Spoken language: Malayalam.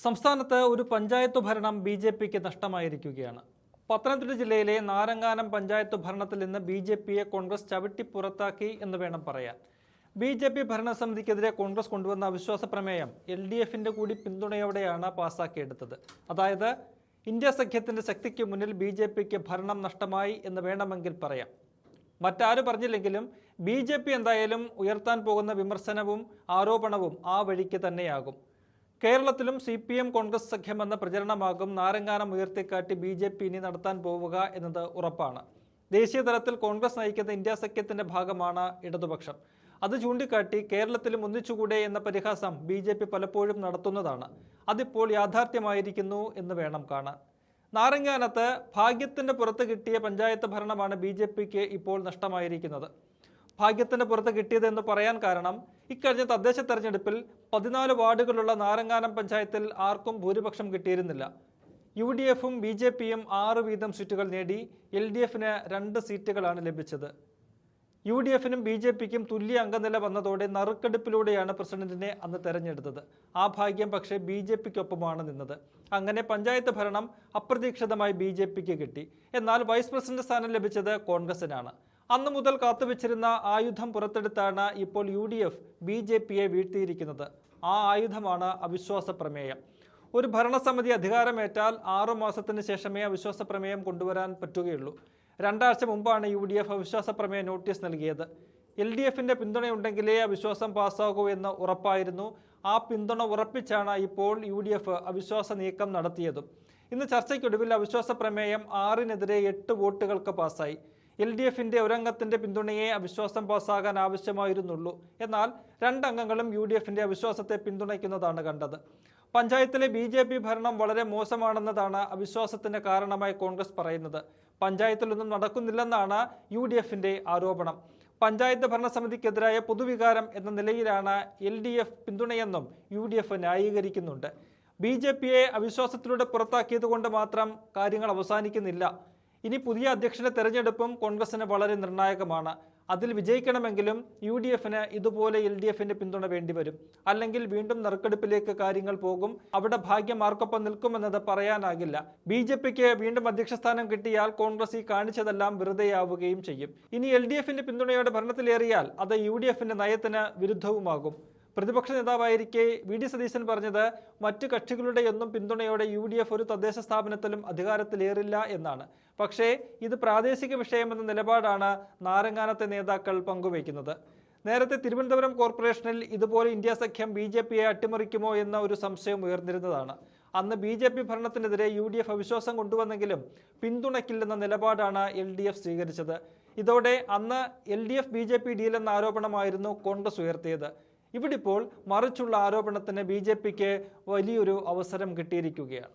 സംസ്ഥാനത്ത് ഒരു പഞ്ചായത്ത് ഭരണം ബി.ജെ.പിക്ക് നഷ്ടമായിരിക്കുകയാണ്. പത്തനംതിട്ട ജില്ലയിലെ നാരങ്ങാനം പഞ്ചായത്ത് ഭരണത്തിൽ നിന്ന് ബി.ജെ.പിയെ കോൺഗ്രസ് ചവിട്ടി പുറത്താക്കി എന്ന് വേണം പറയാൻ. ബി.ജെ.പി ഭരണസമിതിക്കെതിരെ കോൺഗ്രസ് കൊണ്ടുവന്ന അവിശ്വാസ പ്രമേയം എൽ.ഡി.എഫിന്റെ കൂടി പിന്തുണയോടെയാണ് പാസാക്കിയെടുത്തത്. അതായത് ഇന്ത്യ സഖ്യത്തിന്റെ ശക്തിക്ക് മുന്നിൽ ബി.ജെ.പിക്ക് ഭരണം നഷ്ടമായി എന്ന് വേണമെങ്കിൽ പറയാം. മറ്റാരും പറഞ്ഞില്ലെങ്കിലും ബി.ജെ.പി എന്തായാലും ഉയർത്താൻ പോകുന്ന വിമർശനവും ആരോപണവും ആ വഴിക്ക് തന്നെയാകും. കേരളത്തിലും CPM കോൺഗ്രസ് സഖ്യമെന്ന പ്രചരണമാകും നാരങ്ങാനം ഉയർത്തിക്കാട്ടി ബി.ജെ.പി ഇനി നടത്താൻ പോവുക എന്നത് ഉറപ്പാണ്. ദേശീയ തലത്തിൽ കോൺഗ്രസ് നയിക്കുന്ന ഇന്ത്യ സഖ്യത്തിന്റെ ഭാഗമാണ് ഇടതുപക്ഷം. അത് ചൂണ്ടിക്കാട്ടി കേരളത്തിലും ഒന്നിച്ചുകൂടെ എന്ന പരിഹാസം ബി.ജെ.പി പലപ്പോഴും നടത്തുന്നതാണ്. അതിപ്പോൾ യാഥാർത്ഥ്യമായിരിക്കുന്നു എന്ന് വേണം കാണാൻ. നാരങ്ങാനത്ത് ഭാഗ്യത്തിന്റെ പുറത്ത് കിട്ടിയ പഞ്ചായത്ത് ഭരണമാണ് ബി.ജെ.പിക്ക് ഇപ്പോൾ നഷ്ടമായിരിക്കുന്നത്. ഭാഗ്യത്തിന് പുറത്ത് കിട്ടിയതെന്ന് പറയാൻ കാരണം ഇക്കഴിഞ്ഞ തദ്ദേശ തെരഞ്ഞെടുപ്പിൽ 14 വാർഡുകളുള്ള നാരങ്ങാനം പഞ്ചായത്തിൽ ആർക്കും ഭൂരിപക്ഷം കിട്ടിയിരുന്നില്ല. UDFും ബി.ജെ.പിയും 6 വീതം സീറ്റുകൾ നേടി. LDFന് 2 സീറ്റുകളാണ് ലഭിച്ചത്. UDFനും ബി.ജെ.പിക്കും തുല്യ അംഗനില വന്നതോടെ നറുക്കെടുപ്പിലൂടെയാണ് പ്രസിഡന്റിനെ അന്ന് തെരഞ്ഞെടുത്തത്. ആ ഭാഗ്യം പക്ഷേ ബി.ജെ.പിക്കൊപ്പമാണ് നിന്നത്. അങ്ങനെ പഞ്ചായത്ത് ഭരണം അപ്രതീക്ഷിതമായി ബി.ജെ.പിക്ക് കിട്ടി. എന്നാൽ വൈസ് പ്രസിഡന്റ് സ്ഥാനം ലഭിച്ചത് കോൺഗ്രസിനാണ്. അന്നു മുതൽ കാത്തുവച്ചിരുന്ന ആയുധം പുറത്തെടുത്താണ് ഇപ്പോൾ UDF ബി.ജെ.പിയെ വീഴ്ത്തിയിരിക്കുന്നത്. ആ ആയുധമാണ് അവിശ്വാസ പ്രമേയം. ഒരു ഭരണസമിതി അധികാരമേറ്റാൽ 6 മാസത്തിന് ശേഷമേ അവിശ്വാസ പ്രമേയം കൊണ്ടുവരാൻ പറ്റുകയുള്ളൂ. 2 ആഴ്ച മുമ്പാണ് UDF അവിശ്വാസ പ്രമേയ നോട്ടീസ് നൽകിയത്. LDFന്റെ പിന്തുണയുണ്ടെങ്കിലേ അവിശ്വാസം പാസ്സാകൂ എന്ന് ഉറപ്പായിരുന്നു. ആ പിന്തുണ ഉറപ്പിച്ചാണ് ഇപ്പോൾ UDF അവിശ്വാസ നീക്കം നടത്തിയതും. ഇന്ന് ചർച്ചയ്ക്കൊടുവിൽ അവിശ്വാസ പ്രമേയം 6-നെതിരെ 8 വോട്ടുകൾക്ക് പാസ്സായി. LDFന്റെ ഒരംഗത്തിന്റെ പിന്തുണയെ അവിശ്വാസം പാസ്സാകാൻ ആവശ്യമായിരുന്നുള്ളൂ. എന്നാൽ 2 അംഗങ്ങളും UDFന്റെ അവിശ്വാസത്തെ പിന്തുണയ്ക്കുന്നതാണ് കണ്ടത്. പഞ്ചായത്തിലെ ബി.ജെ.പി ഭരണം വളരെ മോശമാണെന്നതാണ് അവിശ്വാസത്തിന് കാരണമായി കോൺഗ്രസ് പറയുന്നത്. പഞ്ചായത്തിലൊന്നും നടക്കുന്നില്ലെന്നാണ് UDFന്റെ ആരോപണം. പഞ്ചായത്ത് ഭരണസമിതിക്കെതിരായ പൊതുവികാരം എന്ന നിലയിലാണ് LDF പിന്തുണയെന്നും UDF ന്യായീകരിക്കുന്നുണ്ട്. ബി.ജെ.പിയെ അവിശ്വാസത്തിലൂടെ പുറത്താക്കിയത് കൊണ്ട് മാത്രം കാര്യങ്ങൾ അവസാനിക്കുന്നില്ല. ഇനി പുതിയ അധ്യക്ഷന്റെ തെരഞ്ഞെടുപ്പും കോൺഗ്രസിന് വളരെ നിർണായകമാണ്. അതിൽ വിജയിക്കണമെങ്കിലും UDFന് ഇതുപോലെ LDFന്റെ പിന്തുണ വേണ്ടിവരും. അല്ലെങ്കിൽ വീണ്ടും നറുക്കെടുപ്പിലേക്ക് കാര്യങ്ങൾ പോകും. അവിടെ ഭാഗ്യം ആർക്കൊപ്പം നിൽക്കുമെന്നത് പറയാനാകില്ല. ബി.ജെ.പിക്ക് വീണ്ടും അധ്യക്ഷസ്ഥാനം കിട്ടിയാൽ കോൺഗ്രസ് ഈ കാണിച്ചതെല്ലാം വെറുതെയാവുകയും ചെയ്യും. ഇനി LDFന്റെ പിന്തുണയോടെ ഭരണത്തിലേറിയാൽ അത് UDFന്റെ നയത്തിന് വിരുദ്ധവുമാകും. പ്രതിപക്ഷ നേതാവായിരിക്കെ VD സതീശൻ പറഞ്ഞത് മറ്റു കക്ഷികളുടെയൊന്നും പിന്തുണയോടെ UDF ഒരു തദ്ദേശ സ്ഥാപനത്തിലും അധികാരത്തിലേറില്ല എന്നാണ്. പക്ഷേ ഇത് പ്രാദേശിക വിഷയമെന്ന നിലപാടാണ് നാരങ്ങാനത്തെ നേതാക്കൾ പങ്കുവയ്ക്കുന്നത്. നേരത്തെ തിരുവനന്തപുരം കോർപ്പറേഷനിൽ ഇതുപോലെ ഇന്ത്യ സഖ്യം ബി.ജെ.പിയെ അട്ടിമറിക്കുമോ എന്ന ഒരു സംശയം ഉയർന്നിരുന്നതാണ്. അന്ന് ബി.ജെ.പി ഭരണത്തിനെതിരെ UDF അവിശ്വാസം കൊണ്ടുവന്നെങ്കിലും പിന്തുണയ്ക്കില്ലെന്ന നിലപാടാണ് LDF സ്വീകരിച്ചത്. ഇതോടെ അന്ന് LDF ബി.ജെ.പി ഡീലെന്ന ആരോപണമായിരുന്നു കോൺഗ്രസ് ഉയർത്തിയത്. ഇവിടിപ്പോൾ മറിച്ചുള്ള ആരോപണത്തിന് ബി.ജെ.പിക്ക് വലിയൊരു അവസരം കിട്ടിയിരിക്കുകയാണ്.